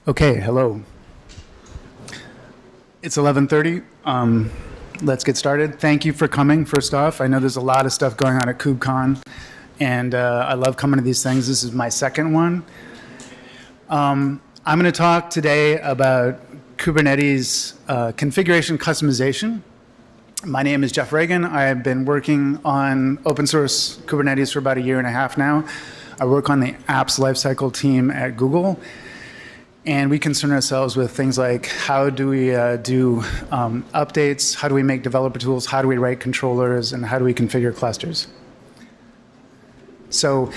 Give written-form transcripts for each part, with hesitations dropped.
Okay, hello. It's 11:30. Let's get started. Thank you for coming, first off. I know there's a lot of stuff going on at KubeCon, and I love coming to these things. This is my second one. I'm going to talk today about Kubernetes configuration customization. My name is Jeff Regan. I've been working on open source Kubernetes for about a year and a half now. I work on the apps lifecycle team at Google. And we concern ourselves with things like how do we do updates, how do we make developer tools, how do we write controllers, and how do we configure clusters. So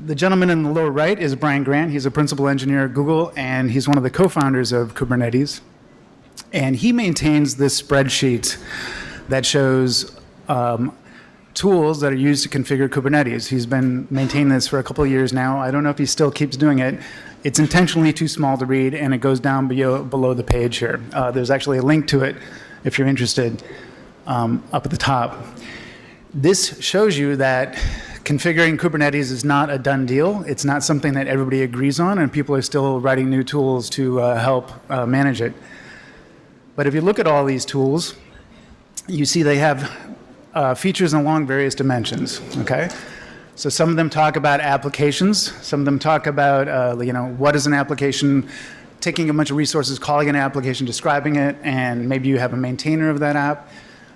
the gentleman in the lower right is Brian Grant. He's a principal engineer at Google, and he's one of the co-founders of Kubernetes. And he maintains this spreadsheet that shows tools that are used to configure Kubernetes. He's been maintaining this for a couple of years now. I don't know if he still keeps doing it. It's intentionally too small to read, and it goes down below the page here. There's actually a link to it if you're interested up at the top. This shows you that configuring Kubernetes is not a done deal. It's not something that everybody agrees on, and people are still writing new tools to help manage it. But if you look at all these tools, you see they have features along various dimensions, okay? So some of them talk about applications. Some of them talk about, what is an application, taking a bunch of resources, calling an application, describing it, and maybe you have a maintainer of that app.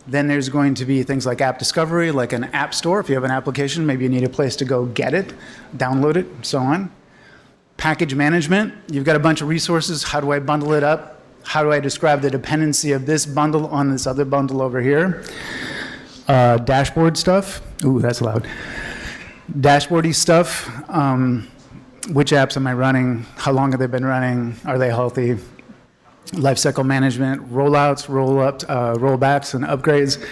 Then there's going to be things like app discovery, like an app store. If you have an application, maybe you need a place to go get it, download it, so on. Package management, you've got a bunch of resources. How do I bundle it up? How do I describe the dependency of this bundle on this other bundle over here? Dashboard stuff. Ooh, that's loud. Dashboardy stuff. Which apps am I running? How long have they been running? Are they healthy? Lifecycle management, rollouts, rollbacks, and upgrades,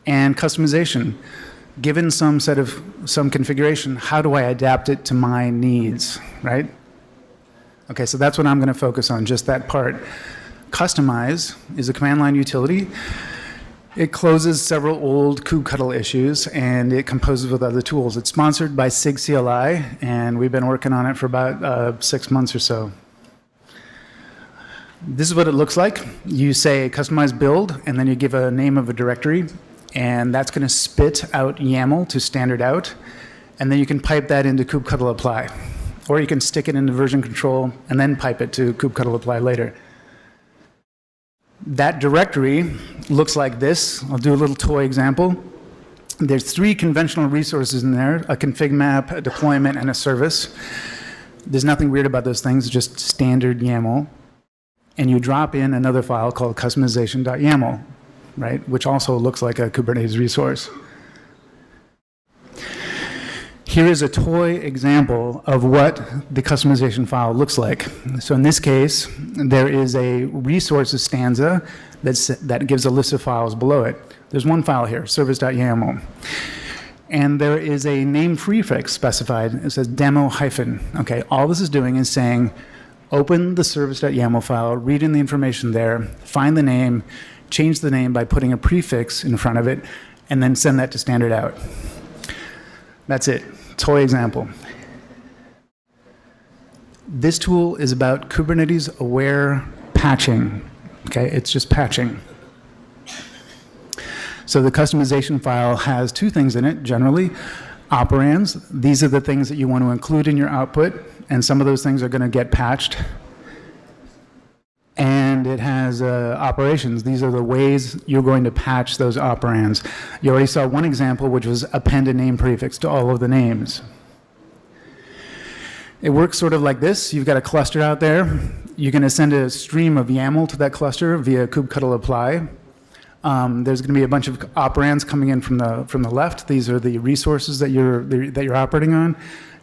and customization. Given some configuration, how do I adapt it to my needs, right? Okay, so that's what I'm going to focus on, just that part. Customize is a command line utility. It closes several old kubectl issues, and it composes with other tools. It's sponsored by SIG CLI, and we've been working on it for about 6 months or so. This is what it looks like. You say customize build, and then you give a name of a directory, and that's going to spit out YAML to standard out, and then you can pipe that into kubectl apply. Or you can stick it into version control, and then pipe it to kubectl apply later. That directory looks like this. I'll do a little toy example. There's 3 conventional resources in there, a config map, a deployment, and a service. There's nothing weird about those things, just standard YAML. And you drop in another file called customization.yaml, right, which also looks like a Kubernetes resource. Here is a toy example of what the customization file looks like. So in this case, there is a resources stanza that gives a list of files below it. There's one file here, service.yaml. And there is a name prefix specified. It says demo hyphen. Okay, all this is doing is saying, open the service.yaml file, read in the information there, find the name, change the name by putting a prefix in front of it, and then send that to standard out. That's it. Toy example. This tool is about Kubernetes aware patching. Okay, it's just patching. So the customization file has 2 things in it, generally. Operands, these are the things that you want to include in your output, and some of those things are going to get patched. And it has operations. These are the ways you're going to patch those operands. You already saw one example, which was append a name prefix to all of the names. It works sort of like this. You've got a cluster out there. You're going to send a stream of YAML to that cluster via kubectl apply. There's going to be a bunch of operands coming in from the left. These are the resources that you're operating on.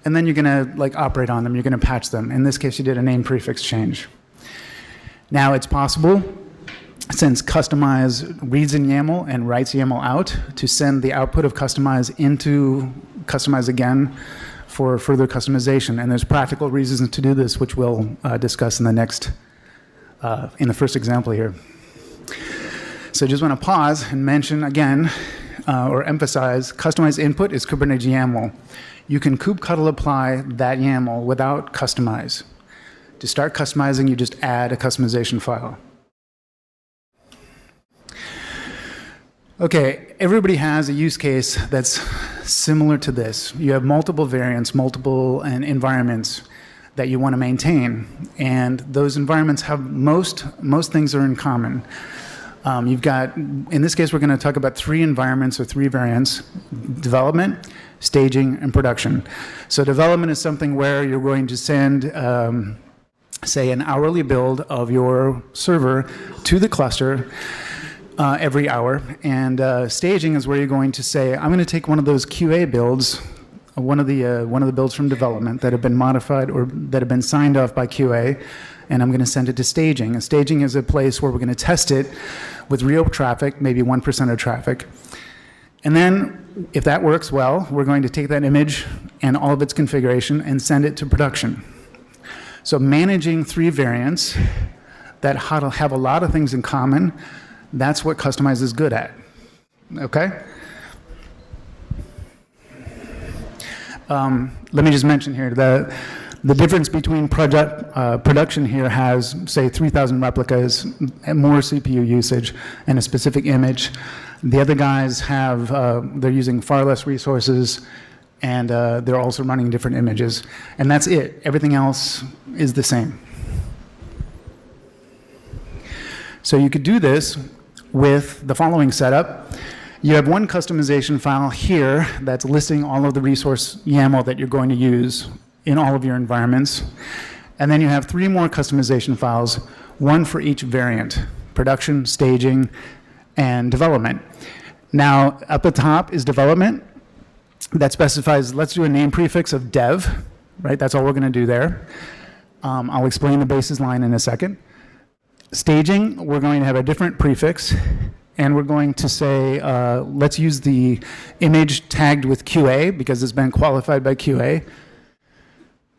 And then you're going to operate on them. You're going to patch them. In this case, you did a name prefix change. Now it's possible, since Kustomize reads in YAML and writes YAML out, to send the output of Kustomize into Kustomize again for further customization. And there's practical reasons to do this, which we'll discuss in the first example here. So I just want to pause and mention again, or emphasize, Kustomize input is Kubernetes YAML. You can kubectl apply that YAML without Kustomize. To start customizing, you just add a customization file. Okay, everybody has a use case that's similar to this. You have multiple variants, multiple environments that you want to maintain, and those environments have most things are in common. You've got, in this case, we're going to talk about 3 environments or 3 variants: development, staging, and production. So development is something where you're going to send, say, an hourly build of your server to the cluster every hour. And staging is where you're going to say, I'm going to take one of those QA builds, one of the builds from development that have been modified or that have been signed off by QA, and I'm going to send it to staging. And staging is a place where we're going to test it with real traffic, maybe 1% of traffic. And then, if that works well, we're going to take that image and all of its configuration and send it to production. So managing 3 variants that have a lot of things in common, that's what Kustomize is good at. Okay? Let me just mention here that the difference between production here has, say, 3,000 replicas, and more CPU usage, and a specific image. The other guys have, they're using far less resources, and they're also running different images. And that's it. Everything else is the same. So you could do this with the following setup. You have one customization file here that's listing all of the resource YAML that you're going to use in all of your environments. And then you have 3 more customization files, one for each variant: production, staging, and development. Now, up at the top is development. That specifies, let's do a name prefix of dev, right? That's all we're going to do there. I'll explain the basis line in a second. Staging, we're going to have a different prefix, and we're going to say, let's use the image tagged with QA because it's been qualified by QA.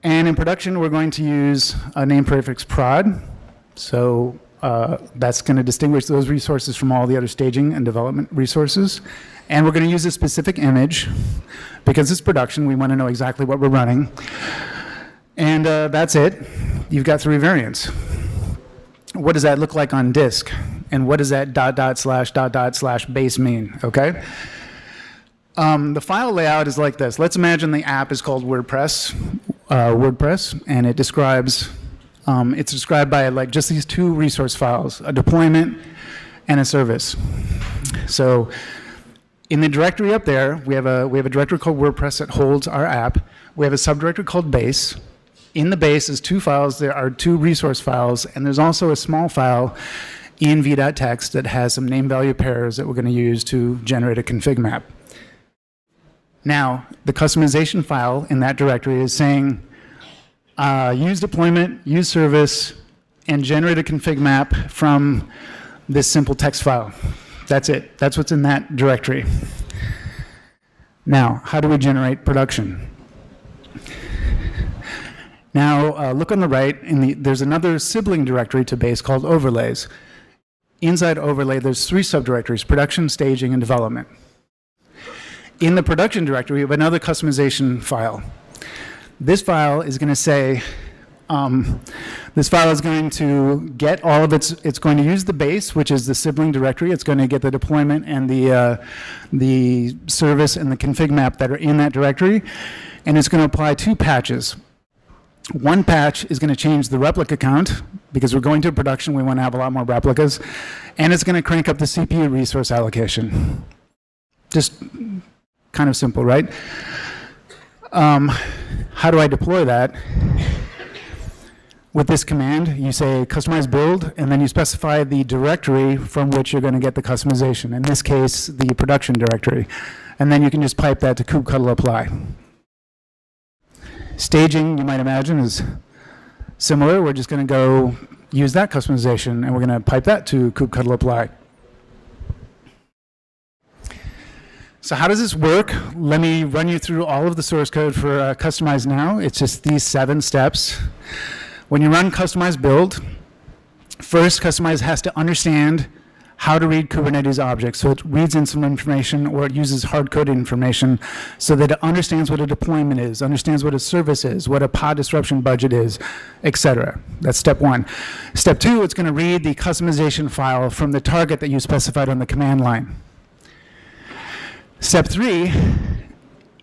And in production, we're going to use a name prefix prod. So that's going to distinguish those resources from all the other staging and development resources. And we're going to use a specific image because it's production. We want to know exactly what we're running. And that's it. You've got 3 variants. What does that look like on disk? And what does that ... / base mean? Okay? The file layout is like this. Let's imagine the app is called WordPress, and it describes, it's described by like just these 2 resource files: a deployment and a service. So in the directory up there, we have a directory called WordPress that holds our app. We have a subdirectory called base. In the base is 2 files. There are 2 resource files, and there's also a small file env.txt that has some name value pairs that we're going to use to generate a config map. Now, the customization file in that directory is saying, use deployment, use service, and generate a config map from this simple text file. That's it. That's what's in that directory. Now, how do we generate production? Now, look on the right. There's another sibling directory to base called overlays. Inside overlay, there's 3 subdirectories: production, staging, and development. In the production directory, we have another customization file. This file is going to say, this file is going to get all of it's going to use the base, which is the sibling directory. It's going to get the deployment and the service and the config map that are in that directory, and it's going to apply 2 patches. One patch is going to change the replica count, because we're going to production, we want to have a lot more replicas, and it's going to crank up the CPU resource allocation. Just kind of simple, right? How do I deploy that? With this command, you say customize build, and then you specify the directory from which you're going to get the customization. In this case, the production directory. And then you can just pipe that to kubectl apply. Staging, you might imagine, is similar. We're just going to go use that customization, and we're going to pipe that to kubectl apply. So how does this work? Let me run you through all of the source code for Kustomize now. It's just these 7 steps. When you run customize build, first Kustomize has to understand how to read Kubernetes objects. So it reads in some information, or it uses hard-coded information so that it understands what a deployment is, understands what a service is, what a pod disruption budget is, etc. That's step one. Step two, it's going to read the customization file from the target that you specified on the command line. Step three,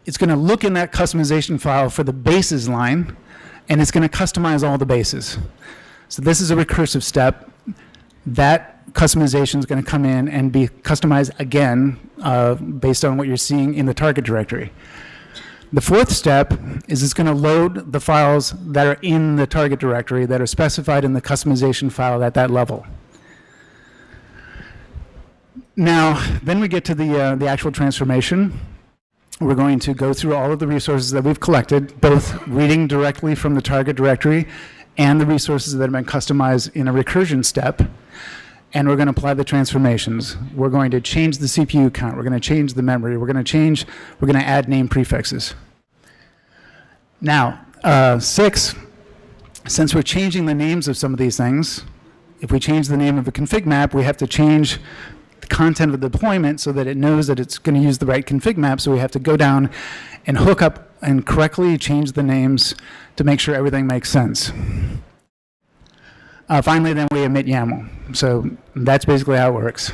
it's going to look in that customization file for the bases line, and it's going to customize all the bases. So this is a recursive step. That customization is going to come in and be customized again based on what you're seeing in the target directory. The fourth step is it's going to load the files that are in the target directory that are specified in the customization file at that level. Now, then we get to the actual transformation. We're going to go through all of the resources that we've collected, both reading directly from the target directory and the resources that have been customized in a recursion step. And we're going to apply the transformations. We're going to change the CPU count. We're going to change the memory. We're going to add name prefixes. Now, 6, since we're changing the names of some of these things, if we change the name of a config map, we have to change the content of the deployment so that it knows that it's going to use the right config map. So we have to go down and hook up and correctly change the names to make sure everything makes sense. Finally, then we emit YAML. So that's basically how it works.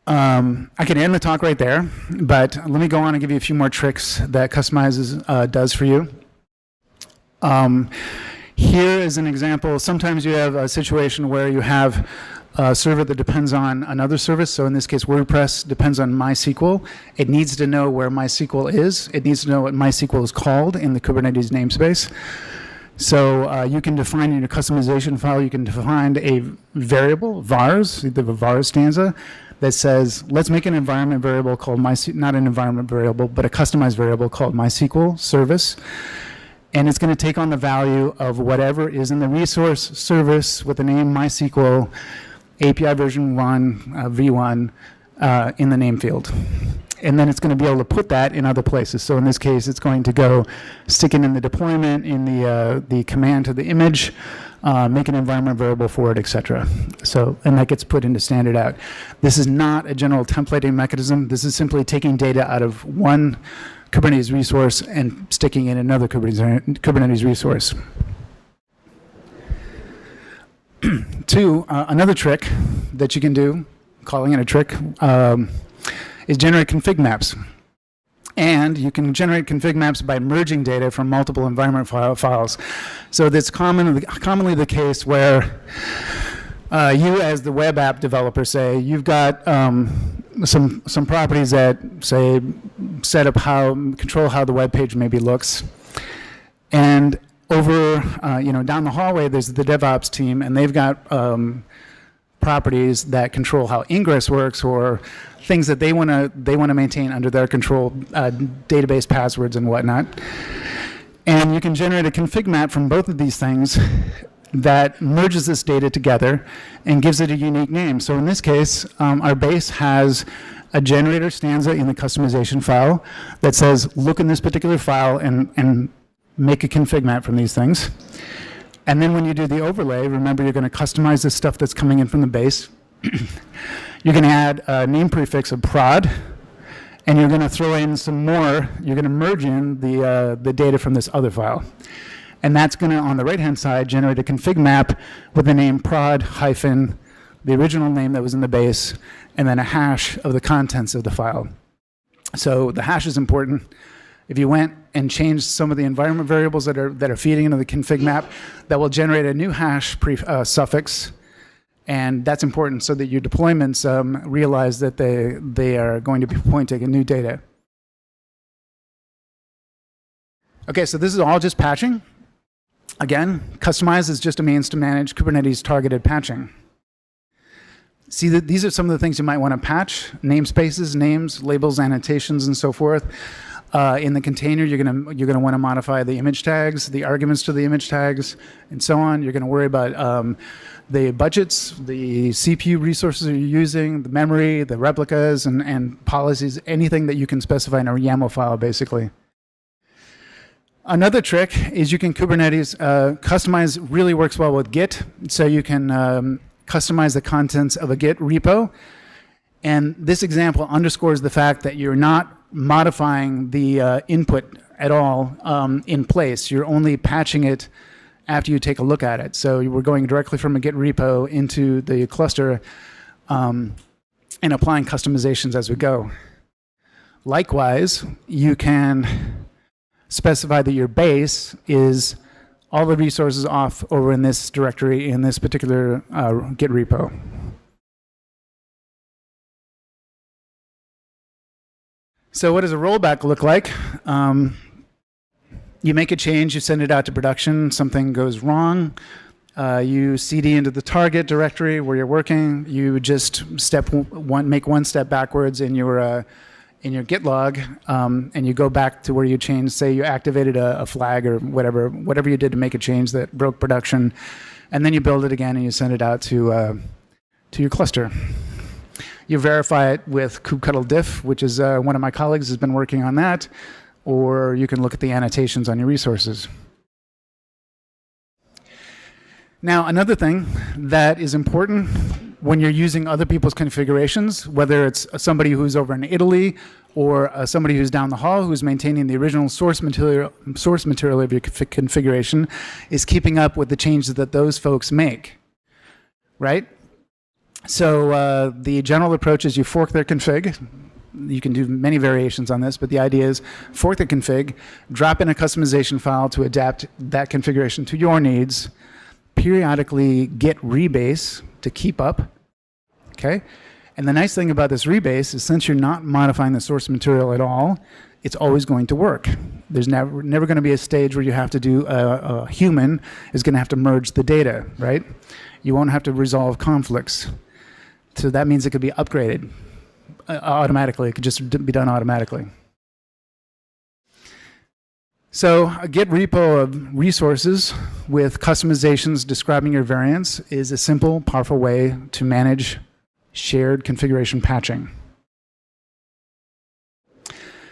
I can end the talk right there, but let me go on and give you a few more tricks that Kustomize does for you. Here is an example. Sometimes you have a situation where you have a server that depends on another service. So in this case, WordPress depends on MySQL. It needs to know where MySQL is. It needs to know what MySQL is called in the Kubernetes namespace. So you can define in your customization file, you can define a variable, vars, the vars stanza, that says, let's make an environment variable called MySQL, not an environment variable, but a customized variable called MySQL service. And it's going to take on the value of whatever is in the resource service with the name MySQL API version 1, v1, in the name field. And then it's going to be able to put that in other places. So in this case, it's going to go stick it in the deployment, in the command to the image, make an environment variable for it, etc. So, and that gets put into standard out. This is not a general templating mechanism. This is simply taking data out of one Kubernetes resource and sticking in another Kubernetes resource. Two, another trick that you can do, calling it a trick, is generate config maps. And you can generate config maps by merging data from multiple environment files. So that's commonly the case where you, as the web app developer, say you've got some properties that say set up control how the web page maybe looks, and over down the hallway there's the DevOps team, and they've got properties that control how ingress works, or things that they want to maintain under their control, database passwords and whatnot. And you can generate a config map from both of these things that merges this data together and gives it a unique name. So in this case, our base has a generator stanza in the customization file that says, look in this particular file and make a config map from these things. And then when you do the overlay, remember you're going to customize the stuff that's coming in from the base. You're going to add a name prefix of prod, and you're going to throw in some more. You're going to merge in the data from this other file. And that's going to, on the right-hand side, generate a config map with the name prod hyphen the original name that was in the base, and then a hash of the contents of the file. So the hash is important. If you went and changed some of the environment variables that are feeding into the config map, that will generate a new hash suffix, and that's important so that your deployments realize that they are going to be pointing to new data. Okay, so this is all just patching. Again, Kustomize is just a means to manage Kubernetes targeted patching. See, these are some of the things you might want to patch: namespaces, names, labels, annotations, and so forth. In the container, you're gonna want to modify the image tags, the arguments to the image tags, and so on. You're going to worry about the budgets, the CPU resources you're using, the memory, the replicas, and policies, anything that you can specify in a YAML file, basically. Another trick is you can Kubernetes customize really works well with Git. So you can customize the contents of a Git repo. And this example underscores the fact that you're not modifying the input at all in place. You're only patching it after you take a look at it. So we're going directly from a Git repo into the cluster and applying customizations as we go. Likewise, you can specify that your base is all the resources off over in this directory in this particular Git repo. So what does a rollback look like? You make a change, you send it out to production, something goes wrong, you CD into the target directory where you're working, you just make one step backwards in your Git log, and you go back to where you changed, say you activated a flag or whatever you did to make a change that broke production, and then you build it again and you send it out to your cluster. You verify it with kubectl-diff, which is one of my colleagues has been working on that, or you can look at the annotations on your resources. Now, another thing that is important when you're using other people's configurations, whether it's somebody who's over in Italy or somebody who's down the hall who's maintaining the original source material of your configuration, is keeping up with the changes that those folks make, right? So the general approach is you fork their config. You can do many variations on this, but the idea is fork the config, drop in a customization file to adapt that configuration to your needs, periodically git rebase to keep up, okay? And the nice thing about this rebase is since you're not modifying the source material at all, it's always going to work. There's never going to be a stage where you have to do, a human is going to have to merge the data, right? You won't have to resolve conflicts. So that means it could be upgraded automatically. It could just be done automatically. So a Git repo of resources with customizations describing your variants is a simple, powerful way to manage shared configuration patching.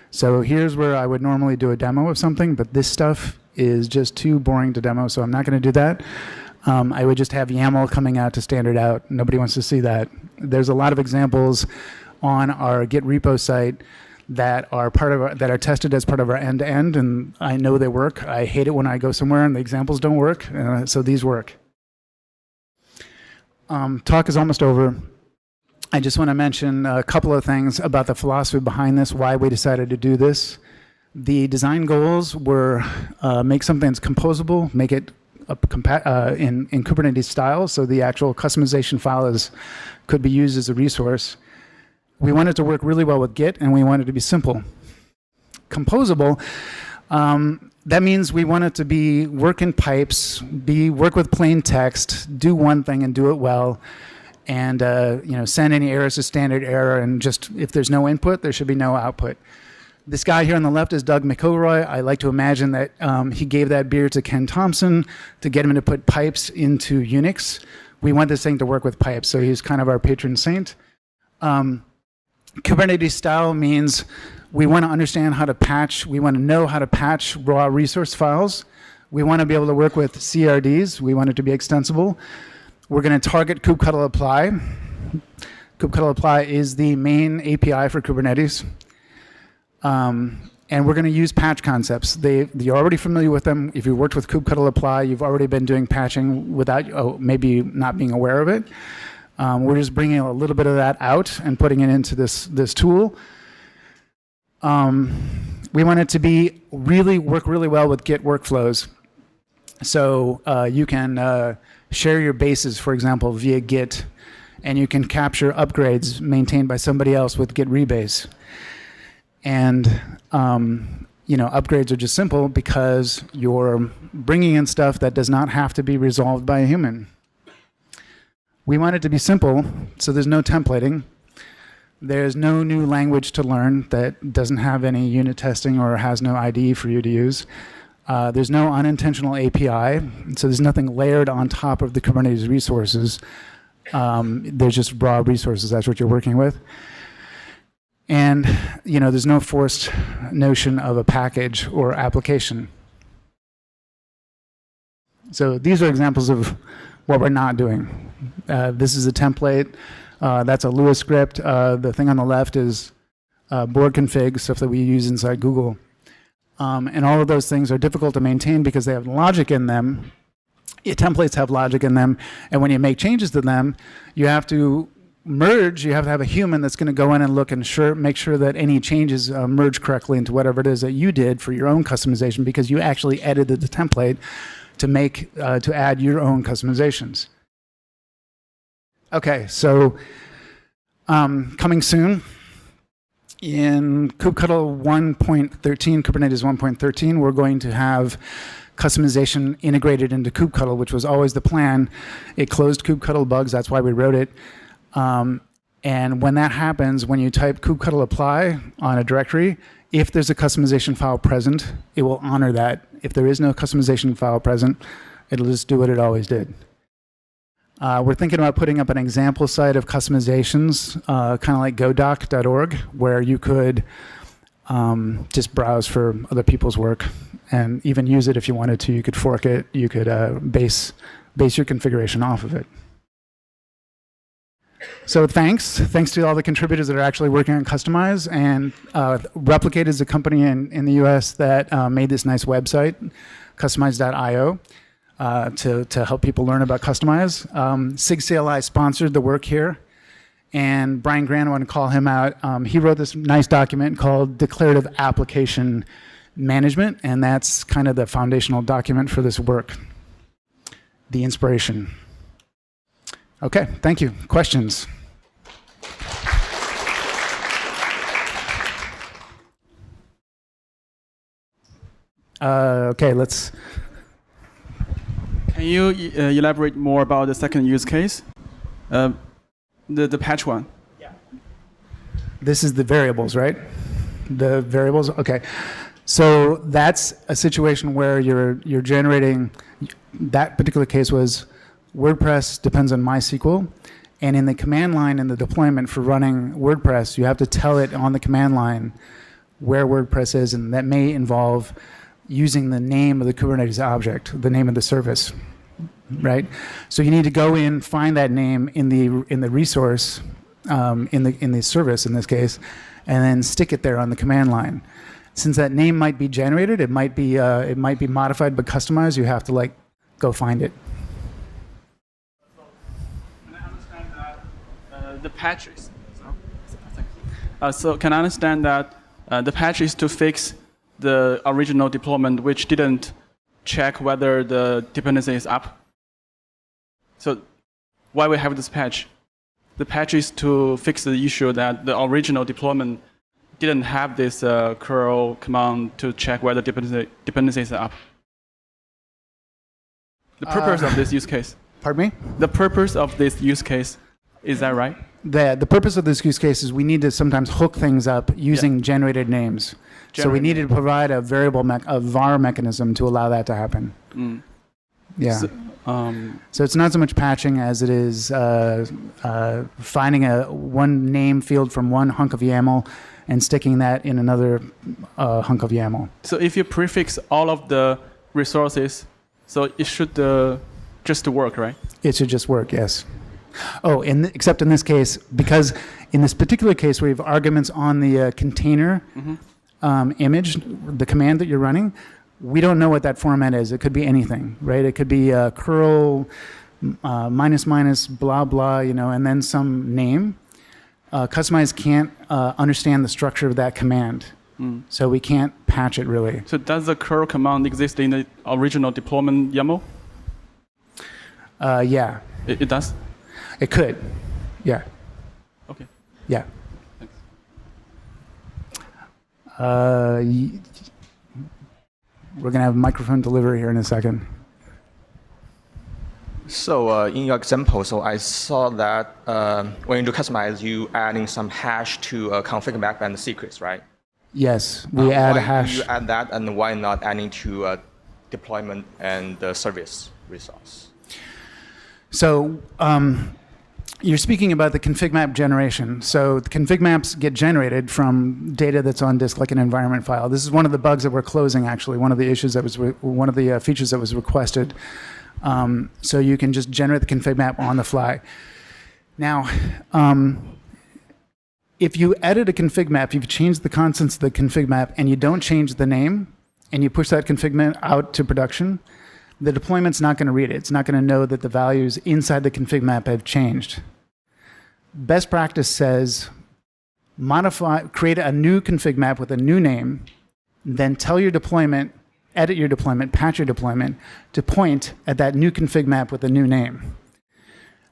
So here's where I would normally do a demo of something, but this stuff is just too boring to demo, so I'm not going to do that. I would just have YAML coming out to standard out. Nobody wants to see that. There's a lot of examples on our Git repo site that are tested as part of our end-to-end, and I know they work. I hate it when I go somewhere and the examples don't work, so these work. Talk is almost over. I just want to mention a couple of things about the philosophy behind this, why we decided to do this. The design goals were make something that's composable, make it in Kubernetes style, so the actual customization file could be used as a resource. We want it to work really well with Git, and we want it to be simple. Composable, that means we want it to work in pipes, work with plain text, do one thing and do it well, and send any errors to standard error, and just if there's no input, there should be no output. This guy here on the left is Doug McElroy. I like to imagine that he gave that beer to Ken Thompson to get him to put pipes into Unix. We want this thing to work with pipes, so he's kind of our patron saint. Kubernetes style means we want to understand how to patch. We want to know how to patch raw resource files. We want to be able to work with CRDs. We want it to be extensible. We're going to target kubectl apply. kubectl apply is the main API for Kubernetes. And we're going to use patch concepts. You're already familiar with them. If you worked with kubectl apply, you've already been doing patching without maybe not being aware of it. We're just bringing a little bit of that out and putting it into this tool. We want it to work really well with Git workflows. So you can share your bases, for example, via Git, and you can capture upgrades maintained by somebody else with Git rebase. And upgrades are just simple because you're bringing in stuff that does not have to be resolved by a human. We want it to be simple, so there's no templating. There's no new language to learn that doesn't have any unit testing or has no IDE for you to use. There's no unintentional API, so there's nothing layered on top of the Kubernetes resources. There's just raw resources, that's what you're working with. And there's no forced notion of a package or application. So these are examples of what we're not doing. This is a template. That's a Lua script. The thing on the left is board config, stuff that we use inside Google. And all of those things are difficult to maintain because they have logic in them. Templates have logic in them. And when you make changes to them, you have to merge. You have to have a human that's going to go in and look and make sure that any changes merge correctly into whatever it is that you did for your own customization, because you actually edited the template to add your own customizations. Okay, so coming soon in kubectl 1.13, Kubernetes 1.13, we're going to have customization integrated into kubectl, which was always the plan. It closed kubectl bugs, that's why we wrote it. And when that happens, when you type kubectl apply on a directory, if there's a customization file present, it will honor that. If there is no customization file present, it'll just do what it always did. We're thinking about putting up an example site of customizations, kind of like godoc.org, where you could just browse for other people's work and even use it if you wanted to. You could fork it. You could base your configuration off of it. So thanks to all the contributors that are actually working on Kustomize. And Replicate is a company in the US that made this nice website, kustomize.io, to help people learn about Kustomize. SIG-CLI sponsored the work here. And Brian Grant, I want to call him out. He wrote this nice document called Declarative Application Management, and that's kind of the foundational document for this work, the inspiration. Okay, thank you. Questions? Okay, let's. Can you elaborate more about the second use case? The patch one. Yeah. This is the variables, right? The variables, okay. So that's a situation where you're generating, that particular case was WordPress depends on MySQL, and in the command line in the deployment for running WordPress, you have to tell it on the command line where WordPress is, and that may involve using the name of the Kubernetes object, the name of the service, right? So you need to go in, find that name in the resource, in the service in this case, and then stick it there on the command line. Since that name might be generated, it might be modified but customized. You have to go find it. The patch is so can I understand that the patch is to fix the original deployment which didn't check whether the dependency is up? So why we have this patch? The patch is to fix the issue that the original deployment didn't have this curl command to check whether dependencies are up. The purpose of this use case. Pardon me? The purpose of this use case, is that right? The purpose of this use case is we need to sometimes hook things up using generated names. So we needed to provide a variable, a var mechanism to allow that to happen. Mm. Yeah. So it's not so much patching as it is finding one name field from one hunk of YAML and sticking that in another hunk of YAML. So if you prefix all of the resources, so it should just work, right? It should just work, yes. Oh, except in this case, because in this particular case where you have arguments on the container image, the command that you're running, we don't know what that format is. It could be anything, right? It could be curl minus blah blah, and then some name. Kustomize can't understand the structure of that command, so we can't patch it really. So does the curl command exist in the original deployment YAML? Yeah. It does? It could, yeah. Okay. Yeah. Thanks. We're going to have microphone delivery here in a second. So in your example, so I saw that when you do Kustomize, you adding some hash to config map and secrets, right? Yes, we add a hash. Why do you add that, and why not adding to deployment and the service resource? So you're speaking about the config map generation. So the config maps get generated from data that's on disk, like an environment file. This is one of the bugs that we're closing, actually. One of the issues that was one of the features that was requested So you can just generate the config map on the fly. Now, if you edit a config map, you've changed the contents of the config map, and you don't change the name, and you push that config map out to production, the deployment's not going to read it. It's not going to know that the values inside the config map have changed. Best practice says create a new config map with a new name, then tell your deployment, edit your deployment, patch your deployment to point at that new config map with a new name.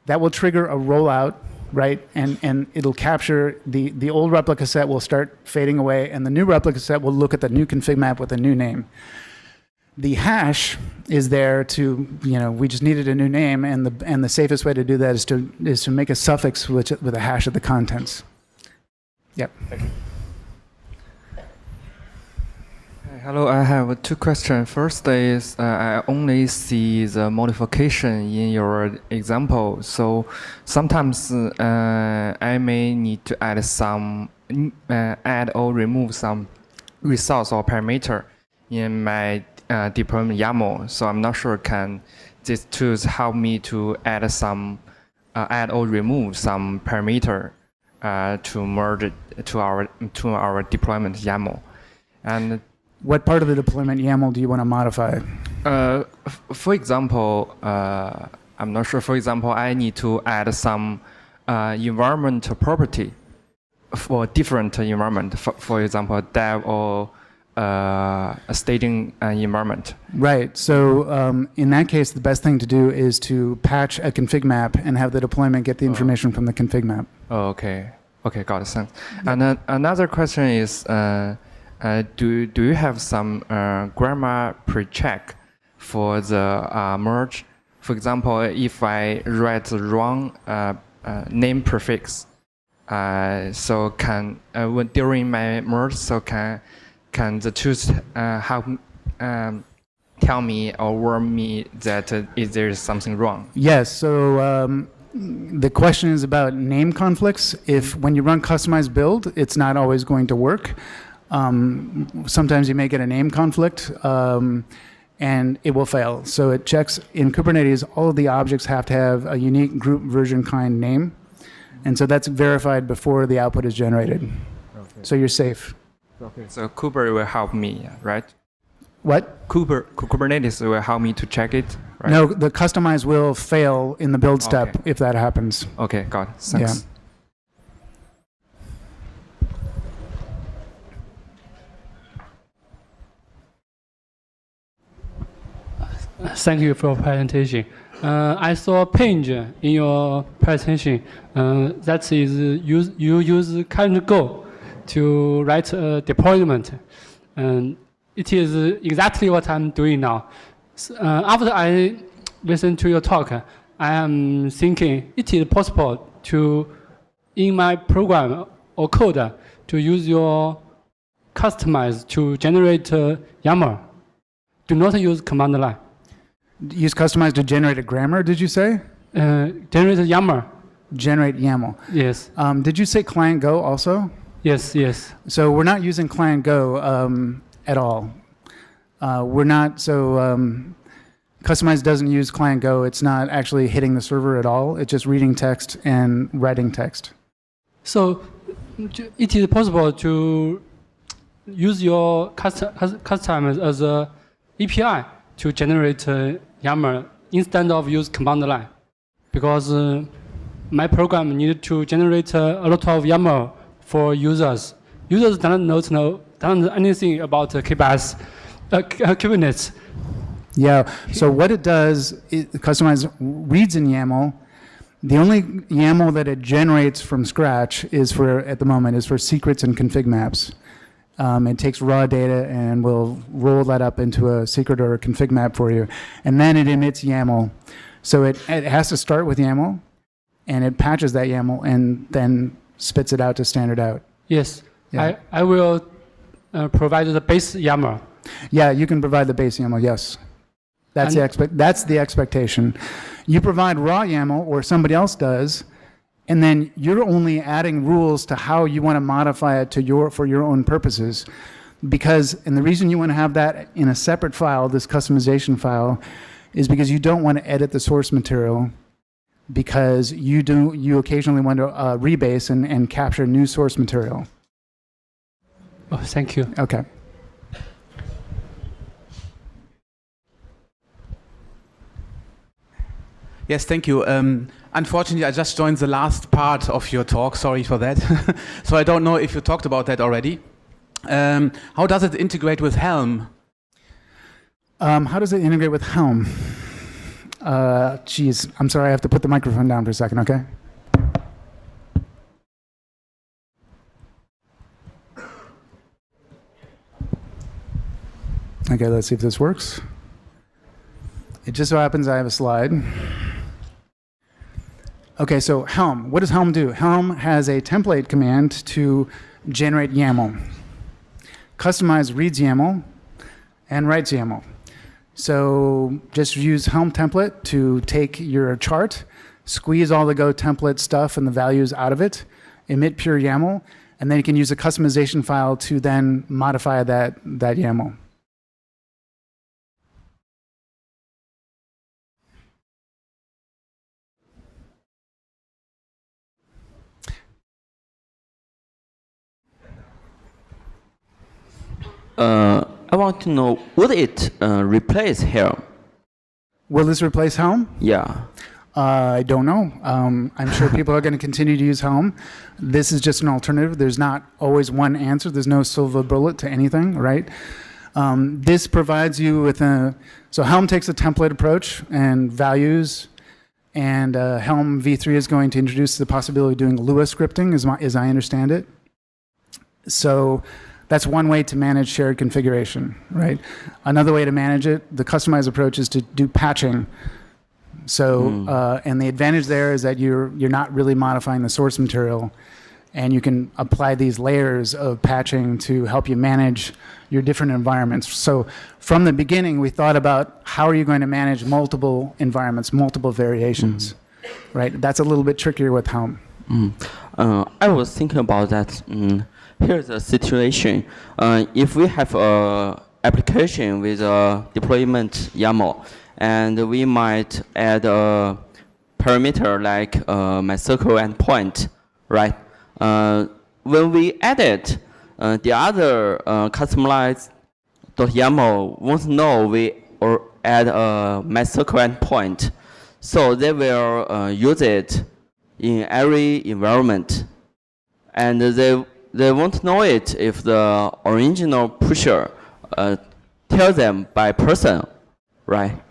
That will trigger a rollout, right? And it'll capture the old replica set will start fading away, and the new replica set will look at the new config map with a new name. The hash is there to, we just needed a new name, and the safest way to do that is to make a suffix with a hash of the contents. Yep. Thank you. Hello, I have two questions. First is I only see the modification in your example. So sometimes I may need to add add or remove some resource or parameter in my deployment YAML. So I'm not sure can these tools help me to add or remove some parameter to merge it to our deployment YAML. And what part of the deployment YAML do you want to modify? For example, I'm not sure. For example, I need to add some environment property for different environment. For example, dev or a staging environment. Right. So in that case, the best thing to do is to patch a config map and have the deployment get the information from the config map. Oh, okay. Okay, got it. Thanks. And then another question is, do you have some grammar pre-check for the merge? For example, if I write the wrong name prefix, so can during my merge, so can the tools help tell me or warn me that if there is something wrong? Yes. So the question is about name conflicts. If when you run customized build, it's not always going to work. Sometimes you may get a name conflict, and it will fail. So it checks in Kubernetes, all of the objects have to have a unique group version kind name. And so that's verified before the output is generated. Okay. So you're safe. Okay. So Kubernetes will help me, right? What? Kubernetes will help me to check it, right? No, the customize will fail in the build step if that happens. Okay, got it. Thanks. Yeah. Thank you for your presentation. I saw a page in your presentation that is you use current Go to write a deployment. And it is exactly what I'm doing now. After I listen to your talk, I am thinking it is possible to, in my program or code, to use your customize to generate YAML. Do not use command line. Use customize to generate a grammar, did you say? Generate YAML. Generate YAML. Yes. Did you say client Go also? Yes, yes. So we're not using client Go at all. We're not, so Kustomize doesn't use client Go. It's not actually hitting the server at all. It's just reading text and writing text. So it is possible to use your customize as a API to generate YAML instead of use command line, because my program needed to generate a lot of YAML for users. Users don't know anything about Kubernetes. Yeah. So what it does, Kustomize reads in YAML. The only YAML that it generates from scratch is at the moment is for secrets and config maps. It takes raw data and will roll that up into a secret or a config map for you. And then it emits YAML. So it has to start with YAML, and it patches that YAML and then spits it out to standard out. Yes. Yeah. I will provide the base YAML. Yeah, you can provide the base YAML, yes. That's the expectation. You provide raw YAML, or somebody else does, and then you're only adding rules to how you want to modify it for your own purposes. And the reason you want to have that in a separate file, this customization file, is because you don't want to edit the source material, because you occasionally want to rebase and capture new source material. Oh, thank you. Okay. Yes, thank you. Unfortunately, I just joined the last part of your talk. Sorry for that. So I don't know if you talked about that already. How does it integrate with Helm? How does it integrate with Helm? Geez, I'm sorry, I have to put the microphone down for a second, okay? Okay, let's see if this works. It just so happens I have a slide. Okay, so Helm. What does Helm do? Helm has a template command to generate YAML. Kustomize reads YAML and writes YAML. So just use Helm template to take your chart, squeeze all the Go template stuff and the values out of it, emit pure YAML, and then you can use a customization file to then modify that YAML. I want to know, would it replace Helm? Will this replace Helm? Yeah. I don't know. I'm sure people are going to continue to use Helm. This is just an alternative. There's not always one answer. There's no silver bullet to anything, right? This provides you with so Helm takes a template approach and values, and Helm v3 is going to introduce the possibility of doing Lua scripting, as I understand it. So that's one way to manage shared configuration, right? Another way to manage it, the customized approach, is to do patching. So, and the advantage there is that you're not really modifying the source material, and you can apply these layers of patching to help you manage your different environments. So from the beginning, we thought about how are you going to manage multiple environments, multiple variations, right? That's a little bit trickier with Helm. I was thinking about that. Here's a situation. If we have an application with a deployment YAML, and we might add a parameter like MySQL endpoint, right? When we add it, the other customized .yaml won't know we add a MySQL endpoint, so they will use it in every environment, and they won't know it if the original pusher tells them by person, right?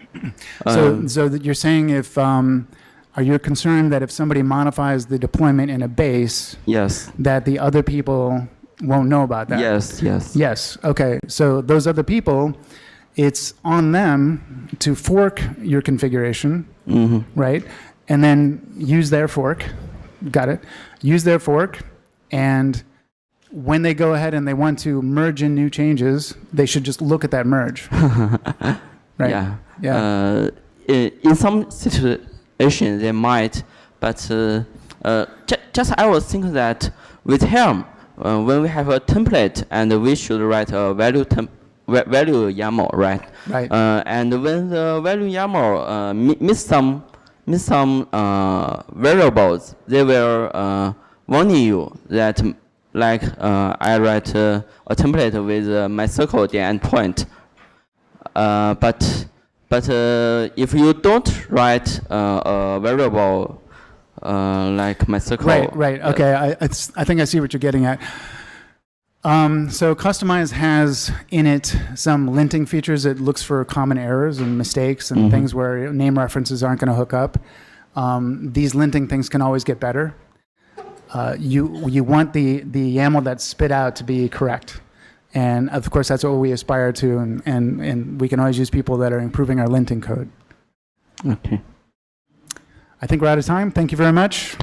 So that you're saying if are you concerned that if somebody modifies the deployment in a base, yes, that the other people won't know about that? Yes, yes. Yes, okay. So those other people, it's on them to fork your configuration, right? And then use their fork, got it? Use their fork, and when they go ahead and they want to merge in new changes, they should just look at that merge. Right? Yeah. Yeah. In some situations they might, but just I was thinking that with Helm, when we have a template and we should write a value YAML, right? Right. And when the value YAML miss some variables, they will warn you that, like I write a template with MySQL endpoint. But if you don't write a variable like MySQL, right. Okay, I think I see what you're getting at. So Kustomize has in it some linting features. It looks for common errors and mistakes and things where name references aren't going to hook up. These linting things can always get better. You want the YAML that's spit out to be correct. And of course, that's what we aspire to, and we can always use people that are improving our linting code. Okay. I think we're out of time. Thank you very much.